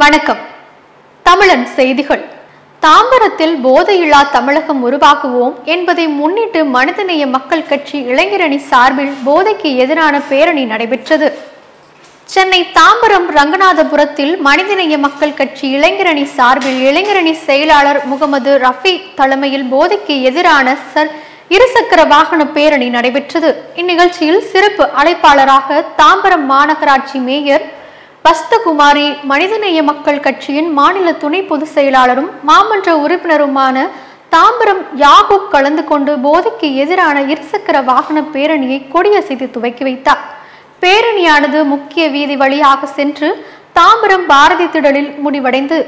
வணக்கம். தமிழன் செய்திகள். தாம்பரத்தில் போதையில்லா தமிழகம் உருவாக்குவோம் என்பதை முன்னிட்டு மனிதநேய மக்கள் கட்சி இளைஞரணி சார்பில் போதைக்கு எதிரான பேரணி நடைபெற்றது. சென்னை தாம்பரம் ரங்கநாதபுரத்தில் மனிதநேய மக்கள் கட்சி இளைஞரணி சார்பில் இளைஞரணி செயலாளர் முகமது ரஃபி தலைமையில் போதைக்கு எதிரான இருசக்கர வாகன பேரணி நடைபெற்றது. இந்நிகழ்ச்சியில் சிறப்பு அழைப்பாளராக தாம்பரம் மாநகராட்சி மேயர் பஸ்தகுமாரி, மனிதநேய மக்கள் கட்சியின் மாநில துணை பொதுச் செயலாளரும் மாமன்ற உறுப்பினருமான தாம்பரம் யாகூப் கலந்து கொண்டு போதைக்கு எதிரான இருசக்கர வாகன பேரணியை கொடியசைத்து துவக்கி வைத்தார். பேரணியானது முக்கிய வீதி வழியாக சென்று தாம்பரம் பாரதி திடலில் முடிவடைந்து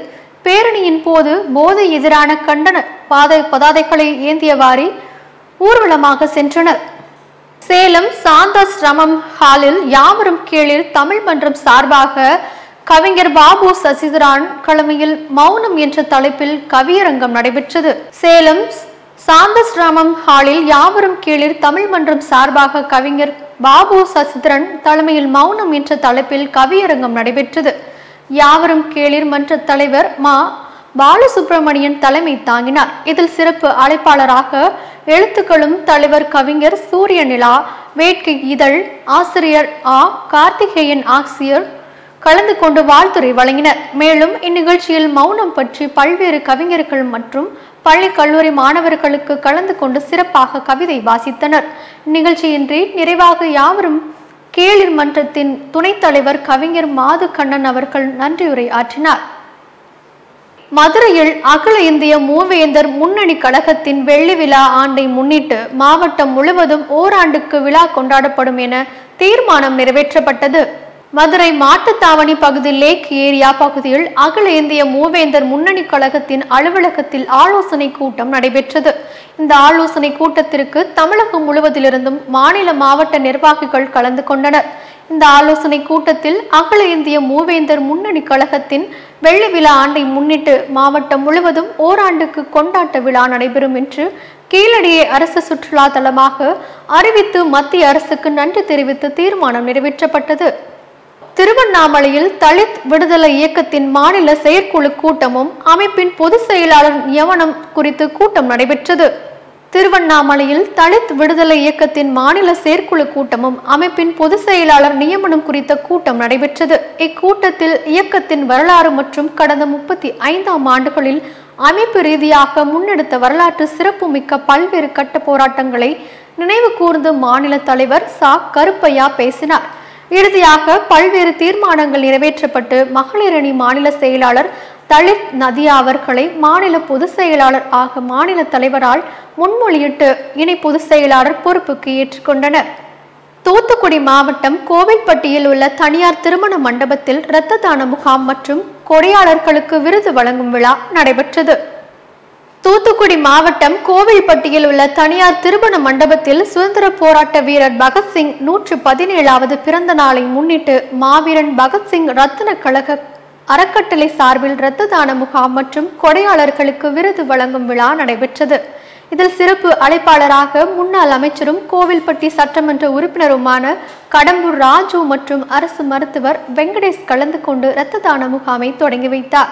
பேரணியின் போது போதை எதிரான கண்டன பதாதைகளை ஏந்தியவாறு ஊர்வலமாக சென்றனர். சேலம் சாந்தாஸ்ரமம் ஹாலில் யாவரும் கேளிர் தமிழ் மன்றம் சார்பாக கவிஞர் பாபு சசிதரன் தலைமையில் மௌனம் என்ற தலைப்பில் கவியரங்கம் நடைபெற்றது. சேலம் சாந்தாஸ்ரமம் ஹாலில் யாவரும் கேளிர் தமிழ் மன்றம் சார்பாக கவிஞர் பாபு சசிதரன் தலைமையில் மௌனம் என்ற தலைப்பில் கவியரங்கம் நடைபெற்றது. யாவரும் கேளிர் மன்ற தலைவர் மா பாலசுப்ரமணியன் தலைமை தாங்கினார். இதில் சிறப்பு அழைப்பாளராக எழுத்துக்களும் தலைவர் கவிஞர் சூரிய நிலா, வேட்கை இதழ் ஆசிரியர் கார்த்திகேயன் ஆசிரியர் கலந்து கொண்டு வாழ்த்துரை வழங்கினர். மேலும் இந்நிகழ்ச்சியில் மௌனம் பற்றி பல்வேறு கவிஞர்கள் மற்றும் பள்ளி கல்லூரி மாணவர்களுக்கு கலந்து கொண்டு சிறப்பாக கவிதை வாசித்தனர். இந்நிகழ்ச்சியின்றி நிறைவாக யாவரும் கேளிர் மன்றத்தின் துணைத் தலைவர் கவிஞர் மாது கண்ணன் அவர்கள் நன்றியுரை ஆற்றினார். மதுரையில் அகில இந்திய மூவேந்தர் முன்னணி கழகத்தின் வெள்ளி விழா ஆண்டை முன்னிட்டு மாவட்டம் முழுவதும் ஓராண்டுக்கு விழா கொண்டாடப்படும் என தீர்மானம் நிறைவேற்றப்பட்டது. மதுரை மாட்டுத்தாவணி பகுதி லேக் ஏரியா பகுதியில் அகில இந்திய மூவேந்தர் முன்னணி கழகத்தின் அலுவலகத்தில் ஆலோசனை கூட்டம் நடைபெற்றது. இந்த ஆலோசனை கூட்டத்திற்கு தமிழகம் முழுவதிலிருந்தும் மாநில மாவட்ட நிர்வாகிகள் கலந்து கொண்டனர். இந்த ஆலோசனை கூட்டத்தில் அகில இந்திய மூவேந்தர் முன்னணி கழகத்தின் வெள்ளி விழா ஆண்டை முன்னிட்டு மாவட்டம் முழுவதும் ஓராண்டுக்கு கொண்டாட்ட விழா நடைபெறும் என்று கீழடியை அரசு சுற்றுலா தலமாக அறிவித்து மத்திய அரசுக்கு நன்றி தெரிவித்து தீர்மானம் நிறைவேற்றப்பட்டது. திருவண்ணாமலையில் தலித் விடுதலை இயக்கத்தின் மாநில செயற்குழு கூட்டமும் அமைப்பின் பொதுச் செயலாளர் நியமனம் குறித்து கூட்டம் நடைபெற்றது. திருவண்ணாமலையில் தலித் விடுதலை இயக்கத்தின் மாநில செயற்குழு கூட்டமும் அமைப்பின் பொதுச் செயலாளர் நியமனம் குறித்த கூட்டம் நடைபெற்றது. இக்கூட்டத்தில் இயக்கத்தின் வரலாறு மற்றும் கடந்த 35 ஆண்டுகளில் அமைப்பு ரீதியாக முன்னெடுத்த வரலாற்று சிறப்புமிக்க பல்வேறு கட்ட போராட்டங்களை நினைவு கூர்ந்து மாநில தலைவர் கருப்பையா பேசினார். இறுதியாக பல்வேறு தீர்மானங்கள் நிறைவேற்றப்பட்டு மகளிரணி மாநில செயலாளர் தலித் நதியா அவர்களை மாநில பொதுச் செயலாளர் ஆக மாநில தலைவரால் முன்மொழியிட்டு இணை பொதுச் செயலாளர் பொறுப்புக்கு ஏற்றுக்கொண்டனர். தூத்துக்குடி மாவட்டம் கோவில்பட்டியில் உள்ள தனியார் திருமண மண்டபத்தில் இரத்த தான முகாம் மற்றும் கொடையாளர்களுக்கு விருது வழங்கும் விழா நடைபெற்றது. தூத்துக்குடி மாவட்டம் கோவில்பட்டியில் உள்ள தனியார் திருமண மண்டபத்தில் சுதந்திர போராட்ட வீரர் பகத்சிங் 117வது பிறந்த நாளை முன்னிட்டு மாவீரன் பகத்சிங் ரத்தின கழக அறக்கட்டளை சார்பில் இரத்த தான முகாம் மற்றும் கொடையாளர்களுக்கு விருது வழங்கும் விழா நடைபெற்றது. இதில் சிறப்பு அழைப்பாளராக முன்னாள் அமைச்சரும் கோவில்பட்டி சட்டமன்ற உறுப்பினருமான கடம்பூர் ராஜு மற்றும் அரசு மருத்துவர் வெங்கடேஷ் கலந்து கொண்டு இரத்த தான முகாமை தொடங்கி வைத்தார்.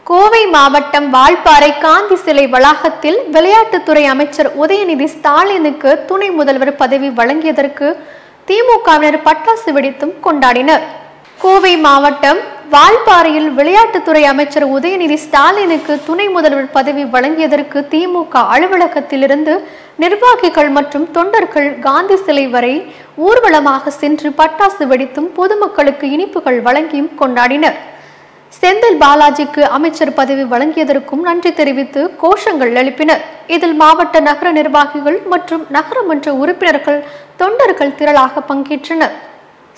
கோவை மாவட்டம் வால்பாறை காந்தி சிலை வளாகத்தில் விளையாட்டுத்துறை அமைச்சர் உதயநிதி ஸ்டாலினுக்கு துணை முதல்வர் பதவி வழங்கியதற்கு திமுகவினர் பட்டாசு வெடித்தும் கொண்டாடினர். கோவை மாவட்டம் வால்பாறையில் விளையாட்டுத்துறை அமைச்சர் உதயநிதி ஸ்டாலினுக்கு துணை முதல்வர் பதவி வழங்கியதற்கு திமுக அலுவலகத்திலிருந்து நிர்வாகிகள் மற்றும் தொண்டர்கள் காந்தி சிலை வரை ஊர்வலமாக சென்று பட்டாசு வெடித்தும் பொதுமக்களுக்கு இனிப்புகள் வழங்கியும் கொண்டாடினர். செந்தில் பாலாஜிக்கு அமைச்சர் பதவி வழங்கியதற்கும் நன்றி தெரிவித்து கோஷங்கள் எழுப்பினர். இதில் மாவட்ட நகர நிர்வாகிகள் மற்றும் நகரமன்ற உறுப்பினர்கள் தொண்டர்கள் திரளாக பங்கேற்றனர்.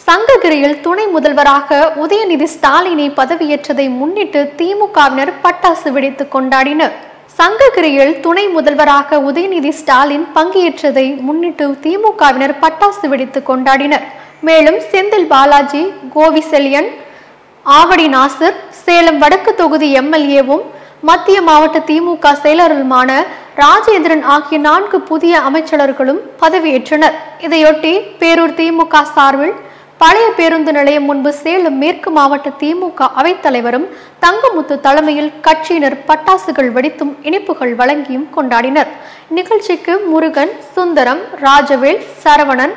சங்ககிரியில் துணை முதல்வராக உதயநிதி ஸ்டாலினை பதவியேற்றதை முன்னிட்டு திமுகவினர் பட்டாசு வெடித்து கொண்டாடினர். சங்ககிரியில் துணை முதல்வராக உதயநிதி ஸ்டாலின் பங்கேற்றதை முன்னிட்டு திமுகவினர் பட்டாசு வெடித்து கொண்டாடினர். மேலும் செந்தில் பாலாஜி, கோவி செல்லியன், ஆவடி நாசர், சேலம் வடக்கு தொகுதி எம்எல்ஏவும் மத்திய மாவட்ட திமுக செயலருமான ராஜேந்திரன் ஆகிய 4 புதிய அமைச்சர்களும் பதவியேற்றனர். இதையொட்டி பேரூர் திமுக சார்பில் பழைய பேருந்து நிலையம் முன்பு சேலம் மேற்கு மாவட்ட திமுக அவைத்தலைவரும் தங்கமுத்து தலைமையில் கட்சியினர் பட்டாசுகள் வெடித்தும் இனிப்புகள் வழங்கியும் கொண்டாடினர். நிகழ்ச்சிக்கு முருகன், சுந்தரம், ராஜவேல், சரவணன்,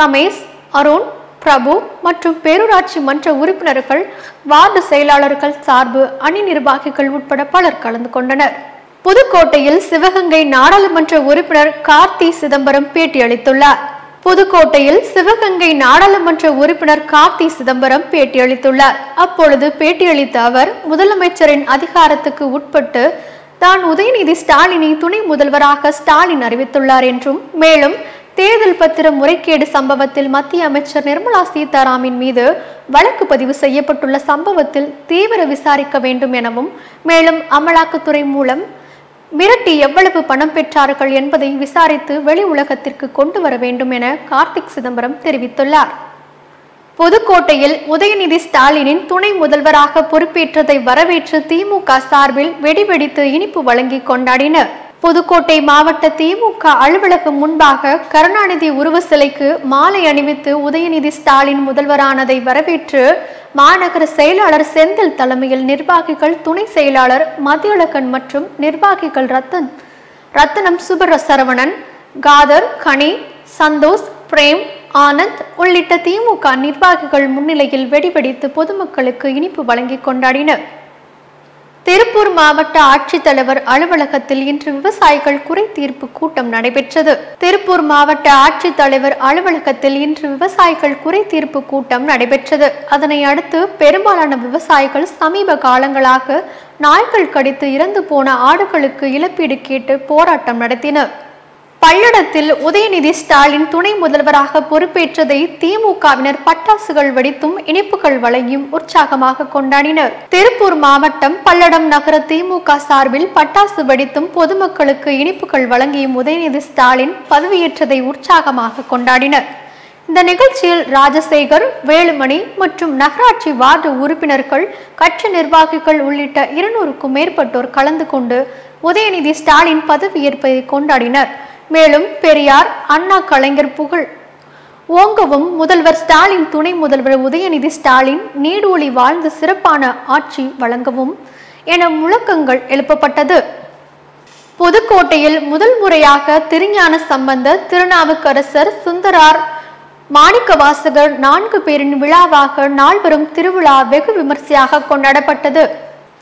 ரமேஷ், அருண், பிரபு மற்றும் பேரூராட்சி மன்ற உறுப்பினர்கள், வார்டு செயலாளர்கள், சார்பு அணி நிர்வாகிகள் உட்பட பலர் கலந்து கொண்டனர். புதுக்கோட்டையில் சிவகங்கை நாடாளுமன்ற உறுப்பினர் கார்த்தி சிதம்பரம் பேட்டியளித்துள்ளார். புதுக்கோட்டையில் சிவகங்கை நாடாளுமன்ற உறுப்பினர் கார்த்தி சிதம்பரம் பேட்டியளித்துள்ளார். அப்பொழுது பேட்டியளித்த அவர், முதலமைச்சரின் அதிகாரத்துக்கு உட்பட்டு தான் உதயநிதி ஸ்டாலினை துணை முதல்வராக ஸ்டாலின் அறிவித்துள்ளார் என்றும், மேலும் தேர்தல் பத்திர முறைகேடு சம்பவத்தில் மத்திய அமைச்சர் நிர்மலா சீதாராமன் மீது வழக்கு பதிவு செய்யப்பட்டுள்ள சம்பவத்தில் தீவிர விசாரிக்க வேண்டும் எனவும், மேலும் அமலாக்கத்துறை மூலம் மிரட்டி எவ்வளவு பணம் பெற்றார்கள் என்பதை விசாரித்து வெளி உலகத்திற்கு கொண்டு வர வேண்டும் என கார்த்திக் சிதம்பரம் தெரிவித்துள்ளார். புதுக்கோட்டையில் உதயநிதி ஸ்டாலினின் துணை முதல்வராக பொறுப்பேற்றதை வரவேற்று திமுக சார்பில் வெடிவெடித்து இனிப்பு வழங்கி கொண்டாடினர். புதுக்கோட்டை மாவட்ட திமுக அலுவலகம் முன்பாக கருணாநிதி உருவ சிலைக்கு மாலை அணிவித்து உதயநிதி ஸ்டாலின் முதல்வரானதை வரவேற்று மாநகர செயலாளர் செந்தில் தலைமையில் நிர்வாகிகள், துணை செயலாளர் மதியழகன் மற்றும் நிர்வாகிகள் ரத்தனம், சரவணன், காதர், கனி, சந்தோஷ், பிரேம், ஆனந்த் உள்ளிட்ட திமுக நிர்வாகிகள் முன்னிலையில் வெடிவெடித்து பொதுமக்களுக்கு இனிப்பு வழங்கி கொண்டாடினர். திருப்பூர் மாவட்ட ஆட்சித்தலைவர் அலுவலகத்தில் இன்று விவசாயிகள் குறை தீர்ப்பு கூட்டம் நடைபெற்றது. திருப்பூர் மாவட்ட ஆட்சித்தலைவர் அலுவலகத்தில் இன்று விவசாயிகள் குறை தீர்ப்பு கூட்டம் நடைபெற்றது. அதனை அடுத்து பெரும்பாலான விவசாயிகள் சமீப காலங்களாக நாய்கள் கடித்து இறந்து போன ஆடுகளுக்கு இழப்பீடு கேட்டு போராட்டம் நடத்தினர். பல்லடத்தில் உதயநிதி ஸ்டாலின் துணை முதல்வராக பொறுப்பேற்றதை திமுகவினர் பட்டாசுகள் வெடித்தும் இனிப்புகள் வழங்கியும் உற்சாகமாக கொண்டாடினர். திருப்பூர் மாவட்டம் பல்லடம் நகர திமுக சார்பில் பட்டாசு வெடித்தும் பொதுமக்களுக்கு இனிப்புகள் வழங்கியும் உதயநிதி ஸ்டாலின் பதவியேற்றதை உற்சாகமாக கொண்டாடினர். இந்த நிகழ்ச்சியில் ராஜசேகர், வேலுமணி மற்றும் நகராட்சி வார்டு உறுப்பினர்கள், கட்சி நிர்வாகிகள் உள்ளிட்ட 200க்கும் மேற்பட்டோர் கலந்து கொண்டு உதயநிதி ஸ்டாலின் பதவியேற்பை கொண்டாடினர். மேலும் பெரியார், அண்ணா, கலைஞர் புகழ் ஓங்கவும் முதல்வர் ஸ்டாலின், துணை முதல்வர் உதயநிதி ஸ்டாலின் நீடூழி வாழ்ந்து சிறப்பான ஆட்சி வழங்கவும் என முழக்கங்கள் எழுப்பப்பட்டது. புதுக்கோட்டையில் முதல் முறையாக திருஞான சம்பந்தர், திருநாவுக்கரசர், சுந்தரார், மாணிக்கவாசகர் 4 பேரின் விழாவாக நால்வரும் திருவிழா வெகு விமர்சையாக கொண்டாடப்பட்டது.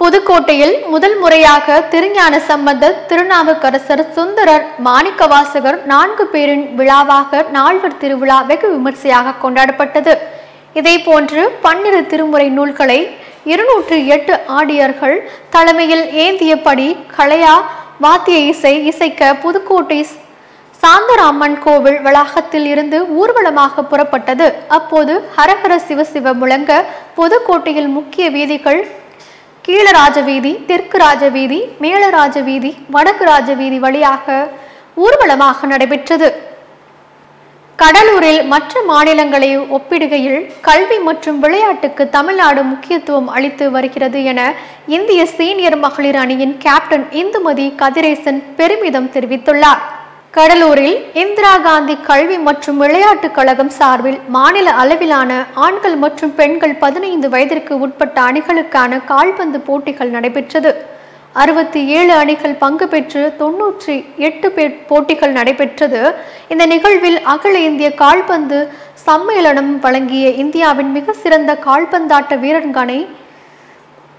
புதுக்கோட்டையில் முதல் முறையாக திருஞான சம்பந்தர், திருநாவுக்கரசர், சுந்தரர், மாணிக்கவாசகர் 4 பேரின் விழாவாக நால்வர் திருவிழா வெகு விமர்சையாக கொண்டாடப்பட்டது. இதே போன்று 12 திருமுறை நூல்களை 208 ஆடியர்கள் தலைமையில் ஏந்தியபடி கலையா வாத்திய இசை இசைக்க புதுக்கோட்டை சாந்தராமன் கோவில் வளாகத்தில் இருந்து ஊர்வலமாக புறப்பட்டது. அப்போது ஹரஹர சிவசிவ முழங்க புதுக்கோட்டையில் முக்கிய வீதிகள் கீழராஜவீதி, தெற்கு ராஜவீதி, மேலராஜவீதி, வடக்கு ராஜவீதி வழியாக ஊர்வலமாக நடைபெற்றது. கடலூரில் மற்ற மாநிலங்களை ஒப்பிடுகையில் கல்வி மற்றும் விளையாட்டுக்கு தமிழ்நாடு முக்கியத்துவம் அளித்து வருகிறது என இந்திய சீனியர் மகளிர் அணியின் கேப்டன் இந்துமதி கதிரேசன் பெருமிதம் தெரிவித்துள்ளார். கடலூரில் இந்திரா காந்தி கல்வி மற்றும் விளையாட்டுக் கழகம் சார்பில் மாநில அளவிலான ஆண்கள் மற்றும் பெண்கள் 15 வயதிற்கு உட்பட்ட அணிகளுக்கான கால்பந்து போட்டிகள் நடைபெற்றது. 67 அணிகள் பங்கு பெற்று 98 போட்டிகள் நடைபெற்றது. இந்த நிகழ்வில் அகில இந்திய கால்பந்து சம்மேளனம் வழங்கிய இந்தியாவின் மிக சிறந்த கால்பந்தாட்ட வீரர்களை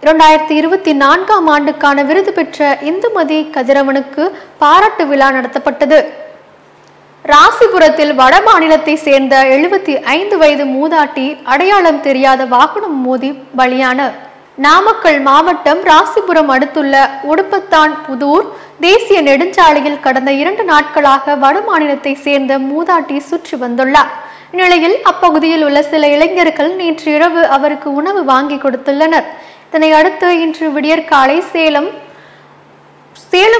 2024ஆம் ஆண்டுக்கான விருது பெற்ற இந்துமதி கதிரவனுக்கு பாராட்டு விழா நடத்தப்பட்டது. ராசிபுரத்தில் வட மாநிலத்தை சேர்ந்த 75 வயது மூதாட்டி அடையாளம் தெரியாத வாகனம் மோதி பலியானார். நாமக்கல் மாவட்டம் ராசிபுரம் அடுத்துள்ள உடுப்பத்தான் புதூர் தேசிய நெடுஞ்சாலையில் கடந்த 2 நாட்களாக வட மாநிலத்தை சேர்ந்த மூதாட்டி சுற்றி வந்துள்ளார். இந்நிலையில் அப்பகுதியில் உள்ள சில இளைஞர்கள் நேற்று இரவு அவருக்கு உணவு வாங்கி கொடுத்துள்ளனர். இதனை அடுத்து இன்று விடியற்காலை சேலம்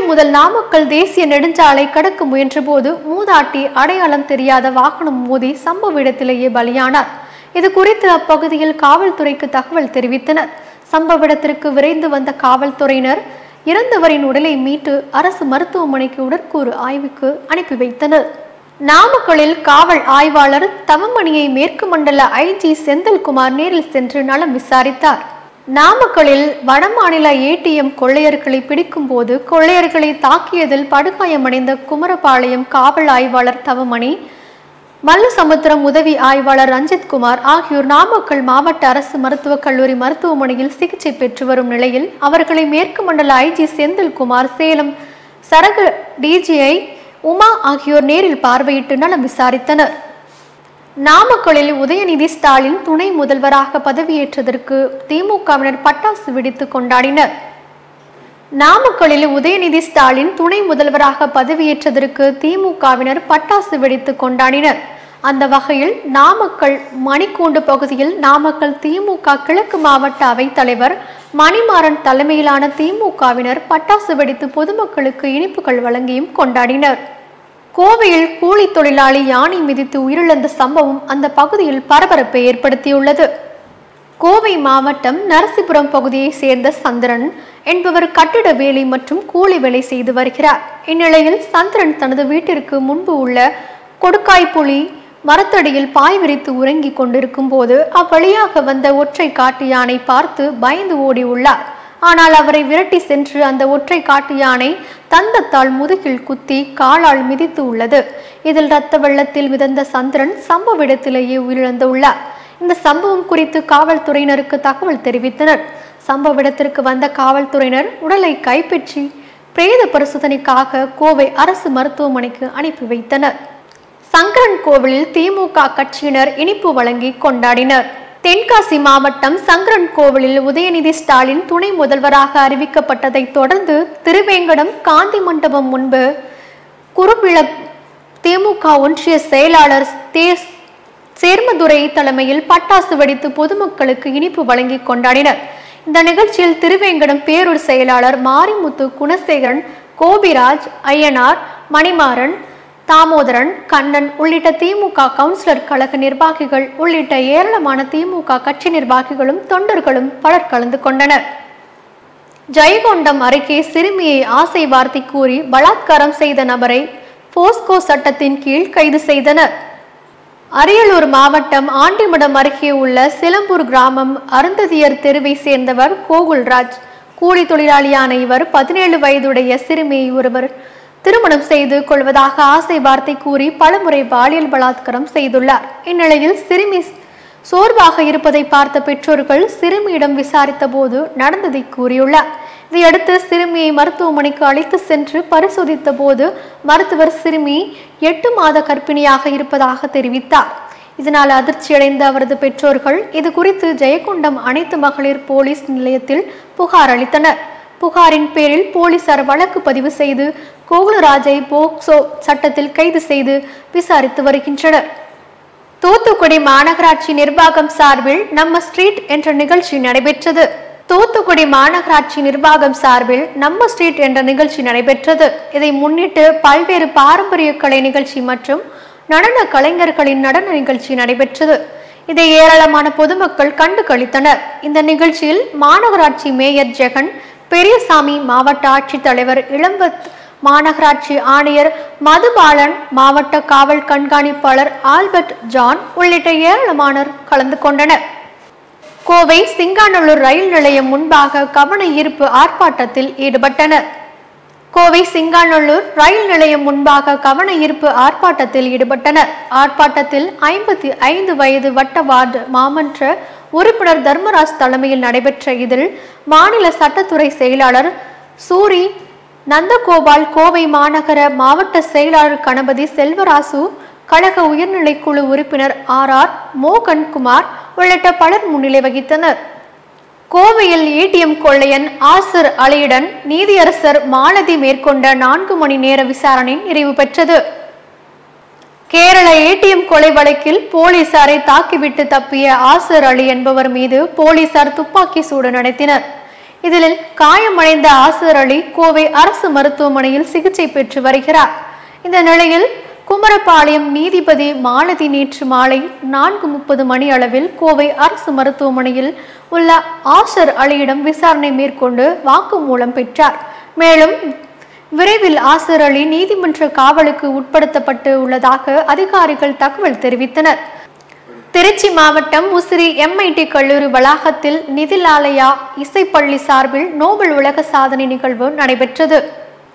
முதல் நாமக்கல் தேசிய நெடுஞ்சாலை கடக்க முயன்ற போது மூதாட்டி அடையாளம் தெரியாத வாகனம் மோதி சம்பவ இடத்திலேயே பலியானார். இது குறித்து அப்பகுதியில் காவல்துறைக்கு தகவல் தெரிவித்தனர். சம்பவ இடத்திற்கு விரைந்து வந்த காவல்துறையினர் இறந்தவரின் உடலை மீட்டு அரசு மருத்துவமனைக்கு உடற்கூறு ஆய்வுக்கு அனுப்பி வைத்தனர். நாமக்கலில் காவல் ஆய்வாளர் தவமணியை மேற்கு மண்டல ஐஜி செந்தில்குமார் நேரில் சென்று நலம் விசாரித்தார். நாமக்கலில் வடமாநில ஏடிஎம் கொள்ளையர்களை பிடிக்கும் போது கொள்ளையர்களை தாக்கியதில் படுகாயமடைந்த குமரபாளையம் காவல் ஆய்வாளர் தவமணி, மல்லசமுத்திரம் உதவி ஆய்வாளர் ரஞ்சித்குமார் ஆகியோர் நாமக்கல் மாவட்ட அரசு மருத்துவக் கல்லூரி மருத்துவமனையில் சிகிச்சை பெற்று வரும் நிலையில் அவர்களை மேற்கு மண்டல ஐஜி செந்தில்குமார், சேலம் சரக டிஜிஐ உமா ஆகியோர் நேரில் பார்வையிட்டு நலம் விசாரித்தனர். நாமக்கலில் உதயநிதி ஸ்டாலின் துணை முதல்வராக பதவியேற்றதற்கு திமுகவினர் பட்டாசு வெடித்து கொண்டாடினர். நாமக்கலில் உதயநிதி ஸ்டாலின் துணை முதல்வராக பதவியேற்றதற்கு திமுகவினர் பட்டாசு வெடித்து கொண்டாடினர். அந்த வகையில் நாமக்கல் மணிக்கூண்டு பகுதியில் நாமக்கல் திமுக கிழக்கு மாவட்ட அவைத் தலைவர் மணிமாறன் தலைமையிலான திமுகவினர் பட்டாசு வெடித்து பொதுமக்களுக்கு இனிப்புகள் வழங்கியும் கொண்டாடினர். கோவையில் கூலி தொழிலாளி யானை மிதித்து உயிரிழந்த சம்பவம் அந்த பகுதியில் பரபரப்பை ஏற்படுத்தியுள்ளது. கோவை மாவட்டம் நரசிபுரம் பகுதியை சேர்ந்த சந்திரன் என்பவர் கட்டிட வேலை மற்றும் கூலி வேலை செய்து வருகிறார். இந்நிலையில் சந்திரன் தனது வீட்டிற்கு முன்பு உள்ள கொடுக்காய்ப்புலி மரத்தடியில் பாய் விரித்து உறங்கிக் கொண்டிருக்கும் போது அவ்வழியாக வந்த ஒற்றை காட்டு யானை பார்த்து பயந்து ஓடி உள்ளார். ஆனால் அவரை விரட்டி சென்று அந்த ஒற்றை காட்டு யானை தந்தத்தால் முதுகில் குத்தி காலால் மிதித்து உள்ளது. இதில் இரத்த வெள்ளத்தில் மிதந்த சந்திரன் சம்பவ இடத்திலேயே உயிரிழந்துள்ளார். இந்த சம்பவம் குறித்து காவல்துறையினருக்கு தகவல் தெரிவித்தனர். சம்பவ இடத்திற்கு வந்த காவல்துறையினர் உடலை கைப்பற்றி பிரேத பரிசோதனைக்காக கோவை அரசு மருத்துவமனைக்கு அனுப்பி வைத்தனர். சங்கரன் கோவிலில் திமுக கட்சியினர் இனிப்பு வழங்கி கொண்டாடினர். தென்காசி மாவட்டம் சங்கரன் கோவிலில் உதயநிதி ஸ்டாலின் துணை முதல்வராக அறிவிக்கப்பட்டதை தொடர்ந்து திருவேங்கடம் காந்தி மண்டபம் முன்பு குறும்பிள திமுக ஒன்றிய செயலாளர் சேர்மதுரை தலைமையில் பட்டாசு வெடித்து பொதுமக்களுக்கு இனிப்பு வழங்கி கொண்டாடினர். இந்த நிகழ்ச்சியில் திருவேங்கடம் பேரூர் செயலாளர் மாரிமுத்து, குணசேகரன், கோபிராஜ், ஐயனார், மணிமாறன், தாமோதரன், கண்ணன் உள்ளிட்ட திமுக கவுன்சிலர் கழக நிர்வாகிகள் உள்ளிட்ட ஏராளமான திமுக கட்சி நிர்வாகிகளும் தொண்டர்களும் பலர் கலந்து கொண்டனர். ஜெயங்கொண்டம் அருகே சிறுமியை ஆசை வார்த்தை கூறி பலாத்காரம் செய்த நபரை போஸ்கோ சட்டத்தின் கீழ் கைது செய்தனர். அரியலூர் மாவட்டம் ஆண்டிமடம் அருகே உள்ள சிலம்பூர் கிராமம் அருந்ததியர் தெருவை சேர்ந்தவர் கோகுல்ராஜ். கூலி தொழிலாளியான இவர் 17 வயதுடைய சிறுமியை ஒருவர் திருமணம் செய்து கொள்வதாக ஆசை வார்த்தை கூறி பலமுறை பாலியல் பலாத்காரம் செய்துள்ளார். இந்நிலையில் சிறுமி சோர்வாக இருப்பதை பார்த்த பெற்றோர்கள் சிறுமியிடம் விசாரித்த போது நடந்ததை கூறியுள்ளார். இதையடுத்து சிறுமியை மருத்துவமனைக்கு அழைத்து சென்று பரிசோதித்த போது மருத்துவர் சிறுமி 8 மாத கர்ப்பிணியாக இருப்பதாக தெரிவித்தார். இதனால் அதிர்ச்சியடைந்த அவரது பெற்றோர்கள் இது குறித்து ஜெயங்கொண்டம் அனைத்து மகளிர் போலீஸ் நிலையத்தில் புகார் அளித்தனர். புகாரின் பேரில் போலீசார் வழக்கு பதிவு செய்து கோகுலராஜை போக்சோ சட்டத்தில் கைது செய்து விசாரித்து வருகின்றனர். தூத்துக்குடி மாநகராட்சி நிர்வாகம் சார்பில் நம்ம ஸ்ட்ரீட் என்ற நிகழ்ச்சி நடைபெற்றது. தூத்துக்குடி மாநகராட்சி நிர்வாகம் சார்பில் நம்ம ஸ்ட்ரீட் என்ற நிகழ்ச்சி நடைபெற்றது. இதை முன்னிட்டு பல்வேறு பாரம்பரிய கலை நிகழ்ச்சி மற்றும் நடன கலைஞர்களின் நடன நிகழ்ச்சி நடைபெற்றது. இதை ஏராளமான பொதுமக்கள் கண்டு களித்தனர். இந்த நிகழ்ச்சியில் மாநகராட்சி மேயர் ஜெகன் பெரியசாமி, மாவட்ட ஆட்சித்தலைவர் இளம்பத், மாநகராட்சி ஆணையர் மதுபாலன், மாவட்ட காவல் கண்காணிப்பாளர் ஆல்பர்ட் ஜான் உள்ளிட்ட ஏராளமானோர் கலந்து கொண்டனர். கோவை சிங்காநல்லூர் ரயில் நிலையம் முன்பாக கவன ஈர்ப்பு ஆர்ப்பாட்டத்தில் ஈடுபட்டனர். கோவை சிங்காநல்லூர் ரயில் நிலையம் முன்பாக கவன ஈர்ப்பு ஆர்ப்பாட்டத்தில் ஈடுபட்டனர். ஆர்ப்பாட்டத்தில் 55 வயது வட்ட வார்டு மாமன்ற உறுப்பினர் தர்மராஜ் தலைமையில் நடைபெற்ற இதில் மாநில சட்டத்துறை செயலாளர் சூரி நந்தகோபால், கோவை மாநகர மாவட்ட செயலாளர் கணபதி செல்வராசு, கழக உயர்நிலைக்குழு உறுப்பினர் RR மோகன்குமார் உள்ளிட்ட பலர் முன்னிலை வகித்தனர். கோவையில் ஏடிஎம் கொள்ளையன் ஆசர் அலியுடன் நீதியரசர் மாலதி மேற்கொண்ட 4 மணி நேர விசாரணை நிறைவு பெற்றது. கேரள ஏடிஎம் கொலை வழக்கில் போலீசாரை தாக்கிவிட்டு தப்பிய ஆசர் அலி என்பவர் மீது போலீசார் துப்பாக்கி சூடு நடத்தினர். இதில் காயமடைந்த ஆசர் அலி கோவை அரசு மருத்துவமனையில் சிகிச்சை பெற்று வருகிறார். இந்த நிலையில் குமரபாளையம் நீதிபதி மாலதி நேற்று மாலை 4:30 மணி அளவில் கோவை அரசு மருத்துவமனையில் உள்ள ஆசர் அலியிடம் விசாரணை மேற்கொண்டு வாக்குமூலம் பெற்றார். மேலும் விரைவில் ஆசிர் அலி நீதிமன்ற காவலுக்கு உட்படுத்தப்பட்டு உள்ளதாக அதிகாரிகள் தகவல் தெரிவித்தனர். திருச்சி மாவட்டம் முசிறி MIT கல்லூரி வளாகத்தில் நிதிலாலயா இசைப்பள்ளி சார்பில் நோபல் உலக சாதனை நிகழ்வு நடைபெற்றது.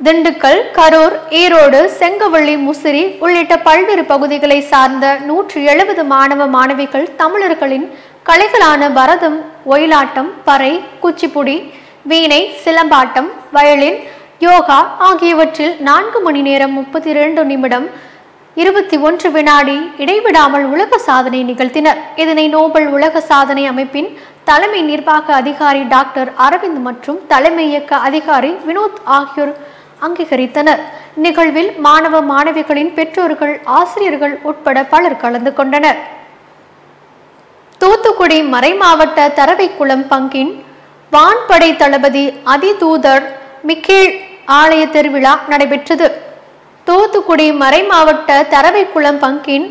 திண்டுக்கல், கரூர், ஈரோடு, செங்கவள்ளி, முசிறி உள்ளிட்ட பல்வேறு பகுதிகளை சார்ந்த 170 மாணவ மாணவிகள் தமிழர்களின் கலைகளான பரதம், ஒயிலாட்டம், பறை, குச்சிப்புடி, வீணை, சிலம்பாட்டம், வயலின், யோகா ஆகியவற்றில் 4 மணி நேரம் 32 நிமிடம் 21 வினாடி இடைவிடாமல் உலக சாதனை நிகழ்த்தினர். இதனை நோபல் உலக சாதனை அமைப்பின் தலைமை நிர்வாக அதிகாரி டாக்டர் அரவிந்த் மற்றும் தலைமை இயக்க அதிகாரி வினோத் ஆகியோர் அங்கீகரித்தனர். நிகழ்வில் மாணவ மாணவிகளின் பெற்றோர்கள், ஆசிரியர்கள் உட்பட பலர் கலந்து கொண்டனர். தூத்துக்குடி மறைமாவட்ட தரவைக்குளம் பங்கின் வான்படை தளபதி அதிதூதர் மிக்கேல் ஆலய திருவிழா நடைபெற்றது. தூத்துக்குடி மறைமாவட்ட தரவைக்குளம் பங்கின்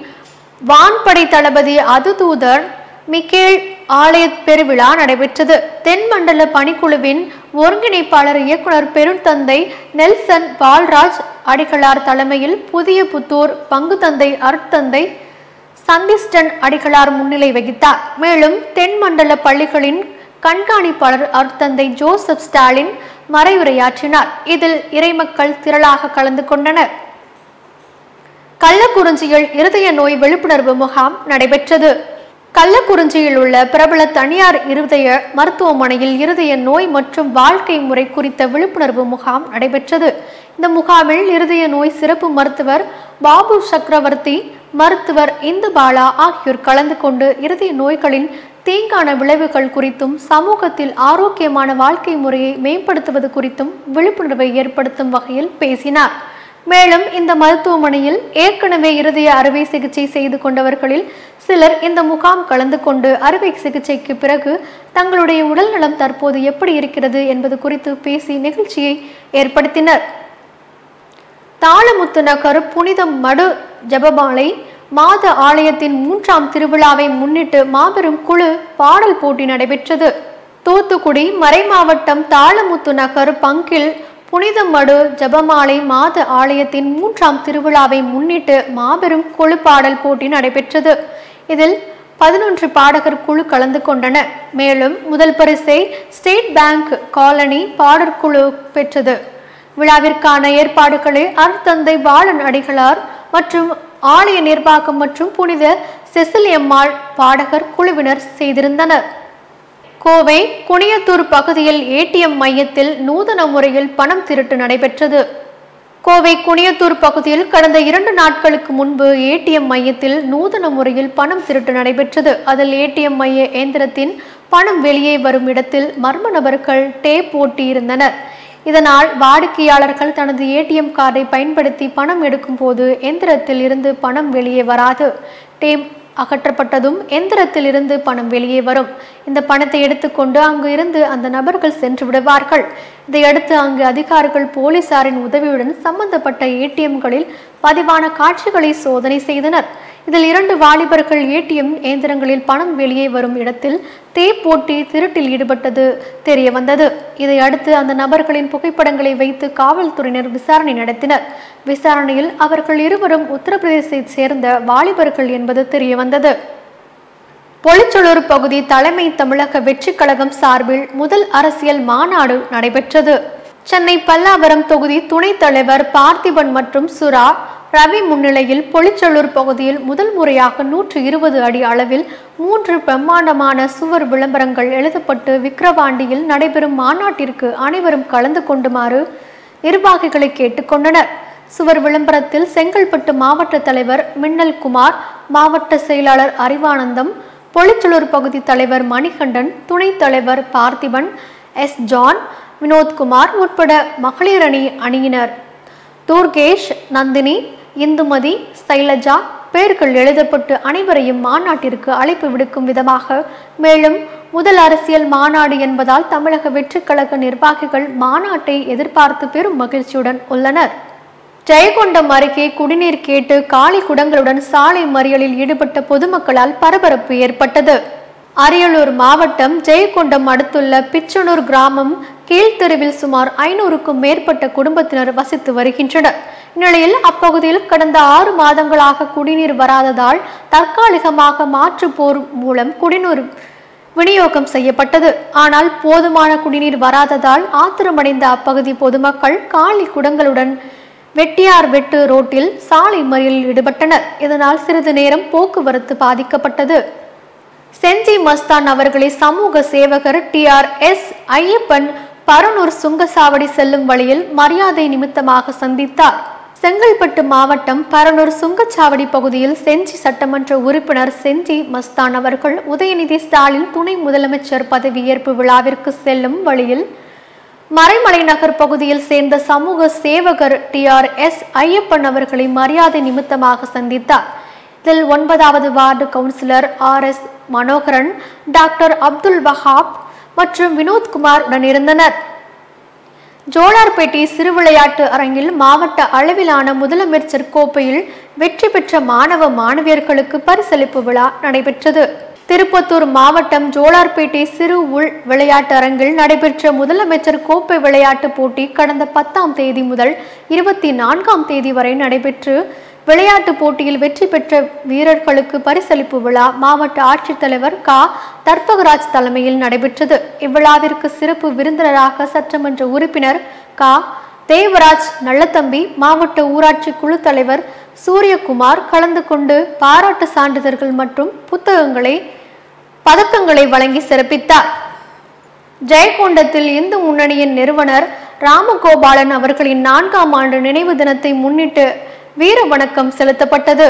வான்படை தளபதி அதிதூதர் மிக்கேல் ஆலய பெருவிழா நடைபெற்றது. தென்மண்டல பணிக்குழுவின் ஒருங்கிணைப்பாளர் இயக்குனர் பெருந்தந்தை நெல்சன் பால்ராஜ் அடிகளார் தலைமையில் புதிய புத்தூர் பங்கு தந்தை அருட்தந்தை சந்திஸ்டன் அடிகளார் முன்னிலை வகித்தார். மேலும் தென்மண்டல பள்ளிகளின் கண்காணிப்பாளர் அருட்தந்தை ஜோசப் ஸ்டாலின் மறைவுரையாற்றினார். இதில் இறைமக்கள் திரளாக கலந்து கொண்டனர். கள்ளக்குறிச்சியில் இருதய நோய் விழிப்புணர்வு முகாம் நடைபெற்றது. கள்ளக்குறிச்சியில் உள்ள பிரபல தனியார் இருதய மருத்துவமனையில் இருதய நோய் மற்றும் வாழ்க்கை முறை குறித்த விழிப்புணர்வு முகாம் நடைபெற்றது. இந்த முகாமில் இருதய நோய் சிறப்பு மருத்துவர் பாபு சக்கரவர்த்தி, மருத்துவர் இந்துபாலா ஆகியோர் கலந்து கொண்டு இருதய நோய்களின் தீங்கான விளைவுகள் குறித்தும் சமூகத்தில் ஆரோக்கியமான வாழ்க்கை முறையை மேம்படுத்துவது குறித்தும் விழிப்புணர்வை ஏற்படுத்தும் வகையில் பேசினார். மேலும் இந்த மருத்துவமனையில் ஏற்கனவே இருதய அறுவை சிகிச்சை செய்து கொண்டவர்களில் சிலர் இந்த முகாம் கலந்து கொண்டு அறுவை சிகிச்சைக்கு பிறகு தங்களுடைய உடல்நலம் தற்போது எப்படி இருக்கிறது என்பது குறித்து பேசி நிகழ்ச்சியை ஏற்படுத்தினர். தாளமுத்து நகர் புனித மடு ஜெபமாலை மாத ஆலயத்தின் 3ஆம் திருவிழாவை முன்னிட்டு மாபெரும் குழு பாடல் போட்டி நடைபெற்றது. தூத்துக்குடி மறைமாவட்டம் தாளமுத்து நகர் பங்கில் புனித மடு ஜெபமாலை மாத ஆலயத்தின் 3ஆம் திருவிழாவை முன்னிட்டு மாபெரும் குழு பாடல் போட்டி நடைபெற்றது. இதில் 11 பாடகர் குழு கலந்து கொண்டனர். மேலும் முதல் பரிசை ஸ்டேட் பேங்க் காலனி பாடற்குழு பெற்றது. விழாவிற்கான ஏற்பாடுகளை அருட்தந்தை பாலன் அடிகளார் மற்றும் ஆலய நிர்வாகம் மற்றும் புனித செசிலியம்மாள் பாடகர் குழுவினர் செய்திருந்தனர். கோவை குனியத்தூர் பகுதியில் ATM மையத்தில் நூதன முறையில் பணம் திருட்டு நடைபெற்றது. கோவை குனியத்தூர் பகுதியில் கடந்த 2 நாட்களுக்கு முன்பு ATM மையத்தில் நூதன முறையில் பணம் திருட்டு நடைபெற்றது. அதில் ATM மைய இயந்திரத்தின் பணம் வெளியே வரும் இடத்தில் மர்ம நபர்கள் டேப் ஓட்டி இருந்தனர். இதனால் வாடிக்கையாளர்கள் தனது ATM கார்டை பயன்படுத்தி பணம் எடுக்கும் போது எந்திரத்தில் இருந்து பணம் வெளியே வராது. டேப் அகற்றப்பட்டதும் எந்திரத்தில் இருந்து பணம் வெளியே வரும். இந்த பணத்தை எடுத்துக்கொண்டு அங்கு இருந்து அந்த நபர்கள் சென்று விடுவார்கள். இதையடுத்து அங்கு அதிகாரிகள் போலீசாரின் உதவியுடன் சம்பந்தப்பட்ட ATMகளில் பதிவான காட்சிகளை சோதனை செய்தனர். இதில் 2 வாலிபர்கள் ATM இயந்திரங்களில் பணம் வெளியே வரும் இடத்தில் டேப் போட்டி திருட்டில் ஈடுபட்டது தெரிய வந்தது. இதையடுத்து அந்த நபர்களின் புகைப்படங்களை வைத்து காவல்துறையினர் விசாரணை நடத்தினர். விசாரணையில் அவர்கள் இருவரும் உத்தரப்பிரதேசத்தை சேர்ந்த வாலிபர்கள் என்பது தெரிய வந்தது. பொலிச்சலூர் பகுதி தலைமை தமிழக வெற்றி கழகம் சார்பில் முதல் அரசியல் மாநாடு நடைபெற்றது. சென்னை பல்லாவரம் தொகுதி துணைத் தலைவர் பார்த்திபன் மற்றும் சுரா ரவி முன்னிலையில் பொலிச்சலூர் பகுதியில் முதல் முறையாக 120 அடி அளவில் 3 பிரம்மாண்டமான சுவர் விளம்பரங்கள் எழுதப்பட்டு விக்கிரவாண்டியில் நடைபெறும் மாநாட்டிற்கு அனைவரும் கலந்து கொண்டுமாறு நிர்வாகிகளை கேட்டுக்கொண்டனர். சுவர் விளம்பரத்தில் செங்கல்பட்டு மாவட்ட தலைவர் மின்னல் குமார், மாவட்ட செயலாளர் அறிவானந்தம், பொலிச்சலூர் பகுதி தலைவர் மணிகண்டன், துணைத் தலைவர் பார்த்திபன், S. ஜான், வினோத்குமார் உட்பட மகளிர் அணியினர் துர்கேஷ், நந்தினி, இந்துமதி, சைலஜா பெயர்கள் எழுதப்பட்டு அனைவரையும் மாநாட்டிற்கு அழைப்பு விடுக்கும் விதமாக, மேலும் முதல் அரசியல் மாநாடு என்பதால் தமிழக வெற்றி கழக நிர்வாகிகள் மாநாட்டை எதிர்பார்த்து பெரும் மகிழ்ச்சியுடன் உள்ளனர். ஜெயங்கொண்டம் அருகே குடிநீர் கேட்டு காலி குடங்களுடன் சாலை மறியலில் ஈடுபட்ட பொதுமக்களால் பரபரப்பு ஏற்பட்டது. அரியலூர் மாவட்டம் ஜெயங்கொண்டம் அடுத்துள்ள பிச்சனூர் கிராமம் கீழ்த்தெருவில் சுமார் 500க்கும் மேற்பட்ட குடும்பத்தினர் வசித்து வருகின்றனர். இந்நிலையில் அப்பகுதியில் கடந்த 6 மாதங்களாக குடிநீர் வராததால் தற்காலிகமாக மாற்று போர் மூலம் குடிநீர் விநியோகம் செய்யப்பட்டது. ஆனால் போதுமான குடிநீர் வராததால் ஆத்திரமடைந்த அப்பகுதி பொதுமக்கள் காலி குடங்களுடன் வெட்டியார் வெட்டு ரோட்டில் சாலை மறியலில் ஈடுபட்டனர். இதனால் சிறிது நேரம் போக்குவரத்து பாதிக்கப்பட்டது. செஞ்சி மஸ்தான் அவர்களை சமூக சேவகர் TRS ஐயப்பன் பரனூர் சுங்கசாவடி செல்லும் வழியில் மரியாதை நிமித்தமாக சந்தித்தார். செங்கல்பட்டு மாவட்டம் பரனூர் சுங்கச்சாவடி பகுதியில் செஞ்சி சட்டமன்ற உறுப்பினர் செஞ்சி மஸ்தான் அவர்கள் உதயநிதி ஸ்டாலின் துணை முதலமைச்சர் பதவியேற்பு விழாவிற்கு செல்லும் வழியில் மறைமலை நகர் பகுதியில் சேர்ந்த சமூக சேவகர் TRS ஐயப்பன் அவர்களை மரியாதை நிமித்தமாக சந்தித்தார். இதில் 9வது ward councillor RS Manoharan, doctor Abdul Wahab மற்றும் வினோத்குமார் உடனிருந்தனர். ஜோலார்பேட்டை சிறு விளையாட்டு அரங்கில் மாவட்ட அளவிலான முதலமைச்சர் கோப்பையில் வெற்றி பெற்ற மாணவ மாணவியர்களுக்கு பரிசளிப்பு விழா நடைபெற்றது. திருப்பத்தூர் மாவட்டம் ஜோலார்பேட்டை சிறு உள் விளையாட்டு அரங்கில் நடைபெற்ற முதலமைச்சர் கோப்பை விளையாட்டு போட்டி கடந்த 10ஆம் தேதி முதல் 24ஆம் தேதி வரை நடைபெற்று விளையாட்டு போட்டியில் வெற்றி பெற்ற வீரர்களுக்கு பரிசளிப்பு விழா மாவட்ட ஆட்சித்தலைவர் தர்பகராஜ் தலைமையில் நடைபெற்றது. இவ்விழாவிற்கு சிறப்பு விருந்தினராக சட்டமன்ற உறுப்பினர் தேவராஜ் நல்லதம்பி, மாவட்ட ஊராட்சி குழு தலைவர் சூரியகுமார் கலந்து கொண்டு பாராட்டு சான்றிதழ்கள் மற்றும் பதக்கங்களை வழங்கி சிறப்பித்தார். ஜெயங்கொண்டத்தில் இந்து முன்னணியின் நிறுவனர் ராமகோபாலன் அவர்களின் 4ஆம் ஆண்டு நினைவு தினத்தை முன்னிட்டு வீர வணக்கம் செலுத்தப்பட்டது.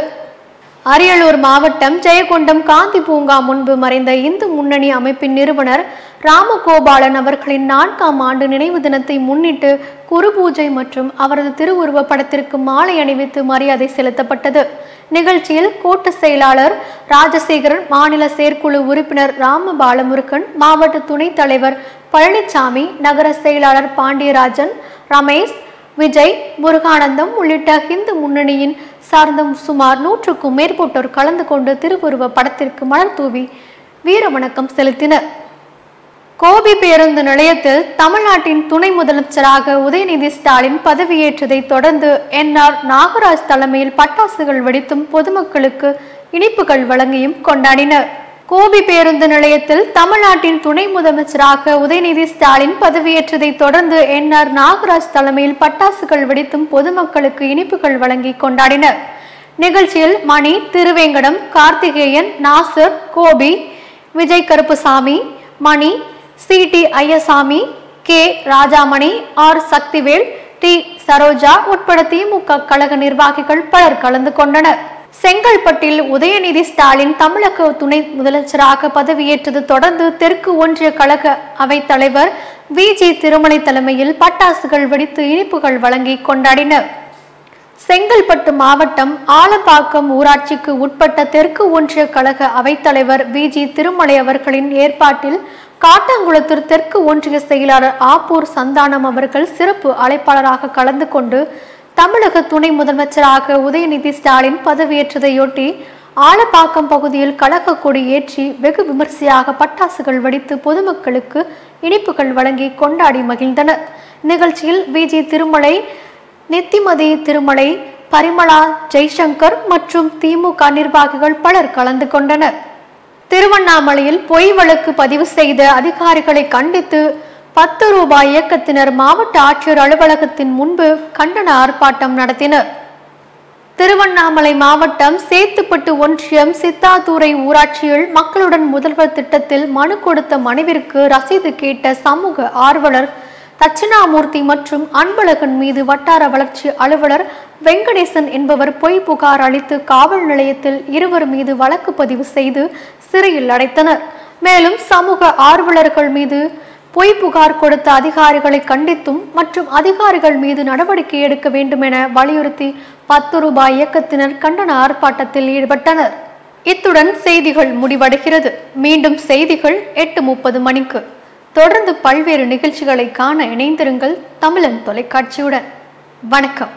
அரியலூர் மாவட்டம் ஜெயங்கொண்டம் காந்தி பூங்கா முன்பு மறைந்த இந்து முன்னணி அமைப்பின் நிறுவனர் ராமகோபாலன் அவர்களின் 4ஆம் ஆண்டு நினைவு தினத்தை முன்னிட்டு குரு பூஜை மற்றும் அவரது திருவுருவ படத்திற்கு மாலை அணிவித்து மரியாதை செலுத்தப்பட்டது. நிகழ்ச்சியில் கோட்ட செயலாளர் ராஜசேகரன், மாநில செயற்குழு உறுப்பினர் ராமபாலமுருகன், மாவட்ட துணைத் தலைவர் பழனிசாமி, நகர செயலாளர் பாண்டியராஜன், ரமேஷ், விஜய், முருகானந்தம் உள்ளிட்ட இந்து முன்னணியின் சார்ந்த சுமார் 100க்கும் மேற்பட்டோர் கலந்து கொண்டு திருவுருவ படத்திற்கு மலர் தூவி வீர வணக்கம் செலுத்தினர். கோபி பேருந்து நிலையத்தில் தமிழ்நாட்டின் துணை முதலமைச்சராக உதயநிதி ஸ்டாலின் பதவியேற்றதை தொடர்ந்து NR நாகராஜ் தலைமையில் பட்டாசுகள் வெடித்தும் பொதுமக்களுக்கு இனிப்புகள் வழங்கியும் கொண்டாடினர். கோபி பேருந்து நிலையத்தில் தமிழ்நாட்டின் துணை முதலமைச்சராக உதயநிதி ஸ்டாலின் பதவியேற்றதை தொடர்ந்து NR நாகராஜ் தலைமையில் பட்டாசுகள் வெடித்தும் பொதுமக்களுக்கு இனிப்புகள் வழங்கி கொண்டாடினர். நிகழ்ச்சியில் மணி, திருவேங்கடம், கார்த்திகேயன், நாசர், கோபி, விஜய் கருப்புசாமி, மணி, CT Ayyasamy, K Rajamani, R Sakthivel, T Saroja உட்பட திமுக கழக நிர்வாகிகள் பலர் கலந்து கொண்டனர். செங்கல்பட்டில் உதயநிதி ஸ்டாலின் தமிழக துணை முதலமைச்சராக பதவியேற்றது தொடர்ந்து தெற்கு ஒன்றிய கழக அவைத் தலைவர் VG திருமலை தலைமையில் பட்டாசுகள் வெடித்து இனிப்புகள் வழங்கி கொண்டாடினர். செங்கல்பட்டு மாவட்டம் ஆலப்பாக்கம் ஊராட்சிக்கு உட்பட்ட தெற்கு ஒன்றிய கழக அவைத்தலைவர் VG திருமலை அவர்களின் ஏற்பாட்டில் காட்டாங்குளத்தூர் தெற்கு ஒன்றிய செயலாளர் ஆப்பூர் சந்தானம் அவர்கள் சிறப்பு அழைப்பாளராக கலந்து கொண்டு தமிழக துணை முதலமைச்சராக உதயநிதி ஸ்டாலின் பதவியேற்றதையொட்டி ஆலப்பாக்கம் பகுதியில் கழக கொடி ஏற்றி வெகு விமர்சையாக பட்டாசுகள் வெடித்து பொதுமக்களுக்கு இனிப்புகள் வழங்கி கொண்டாடி மகிழ்ந்தனர். நிகழ்ச்சியில் VG திருமலை, நித்திமதி திருமலை, பரிமளா ஜெய்சங்கர் மற்றும் திமுக நிர்வாகிகள் பலர் கலந்து கொண்டனர். திருவண்ணாமலையில் பொய் வழக்கு பதிவு செய்த அதிகாரிகளை கண்டித்து 10 ரூபாய் இயக்கத்தினர் மாவட்ட ஆட்சியர் அலுவலகத்தின் முன்பு கண்டன ஆர்ப்பாட்டம் நடத்தினர். திருவண்ணாமலை மாவட்டம் சேத்துப்பட்டு ஒன்றியம் சித்தாதுரை ஊராட்சியில் மக்களுடன் முதல்வர் திட்டத்தில் மனு கொடுத்த மனுவிற்கு ரசீது கேட்ட சமூக ஆர்வலர் தட்சிணாமூர்த்தி மற்றும் அன்பழகன் மீது வட்டார வளர்ச்சி அலுவலர் வெங்கடேசன் என்பவர் பொய் புகார் அளித்து காவல் நிலையத்தில் இருவர் மீது வழக்கு பதிவு செய்து சிறையில் அடைத்தனர். மேலும் சமூக ஆர்வலர்கள் மீது பொய் புகார் கொடுத்த அதிகாரிகளை கண்டித்தும் மற்றும் அதிகாரிகள் மீது நடவடிக்கை எடுக்க வேண்டும் என வலியுறுத்தி 10 ரூபாய் இயக்கத்தினர் கண்டன ஆர்ப்பாட்டத்தில் ஈடுபட்டனர். இத்துடன் செய்திகள் முடிவடைகிறது. மீண்டும் செய்திகள் 8:30 மணிக்கு. தொடர்ந்து பல்வேறு நிகழ்ச்சிகளை காண இணைந்திருங்கள் தமிழன் தொலைக்காட்சியுடன். வணக்கம்.